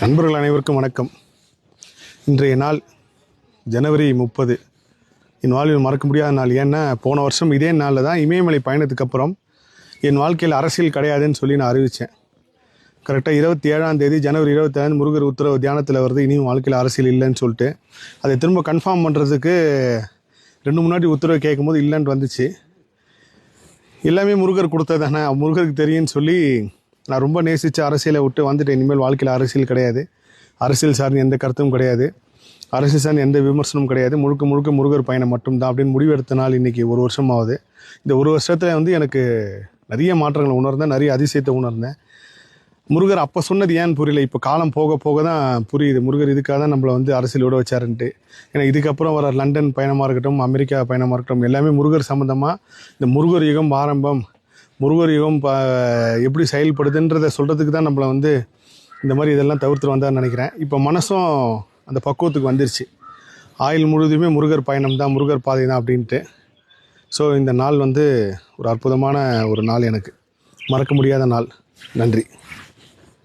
நண்பர்கள் அனைவருக்கும் வணக்கம். இன்றைய நாள் ஜனவரி 30. என் வாழ்வில் மறக்க முடியாத நாள். ஏன்னா போன வருஷம் இதே நாளில் தான் இமயமலை பயணத்துக்கு அப்புறம் என் வாழ்க்கையில் அரசியல் கிடையாதுன்னு சொல்லி நான் அறிவித்தேன். கரெக்டாக 27ஆம் தேதி ஜனவரி 27 முருகர் உத்தரவு தியானத்தில் வருது, இனியும் வாழ்க்கையில் அரசியல் இல்லைன்னு சொல்லிட்டு அதை திரும்ப கன்ஃபார்ம் பண்ணுறதுக்கு 2 முன்னாடி உத்தரவு கேட்கும்போது இல்லைன்ட்டு வந்துச்சு. எல்லாமே முருகர் கொடுத்தது தானே, முருகருக்கு தெரியும்னு சொல்லி நான் ரொம்ப நேசித்து அரசியலை விட்டு வந்துட்டேன். இனிமேல் வாழ்க்கையில் அரசியல் கிடையாது, அரசியல் சார்ந்த எந்த கருத்தும் கிடையாது, அரசியல் சார்ந்த எந்த விமர்சனமும் கிடையாது, முழுக்க முழுக்க முருகர் பயணம் மட்டும்தான் அப்படின்னு முடிவெடுத்த நாள் இன்றைக்கி 1 வருஷம் ஆகுது. இந்த 1 வருஷத்தில் எனக்கு நிறைய மாற்றங்களை உணர்ந்தேன், நிறைய அதிசயத்தை உணர்ந்தேன். முருகர் அப்போ சொன்னது ஏன்னு புரியல, இப்போ காலம் போக போக தான் புரியுது. முருகர் இதுக்காக தான் நம்மளை அரசியல் விட வச்சாருன்ட்டு. ஏன்னா இதுக்கப்புறம் வர லண்டன் பயணமாக இருக்கட்டும், அமெரிக்கா பயணமாக இருக்கட்டும், எல்லாமே முருகர் சம்மந்தமாக. இந்த முருகர் யுகம் ஆரம்பம், முருகர் யுகம் எப்படி செயல்படுதுன்றதை சொல்கிறதுக்கு தான் நம்மளை இந்த மாதிரி இதெல்லாம் தவிர்த்து வந்தான்னு நினைக்கிறேன். இப்போ மனசும் அந்த பக்குவத்துக்கு வந்துருச்சு. ஆயுள் முழுவதுமே முருகர் பயணம் தான், முருகர் பாதை தான் அப்படின்ட்டு. ஸோ இந்த நாள் ஒரு அற்புதமான ஒரு நாள், எனக்கு மறக்க முடியாத நாள். நன்றி.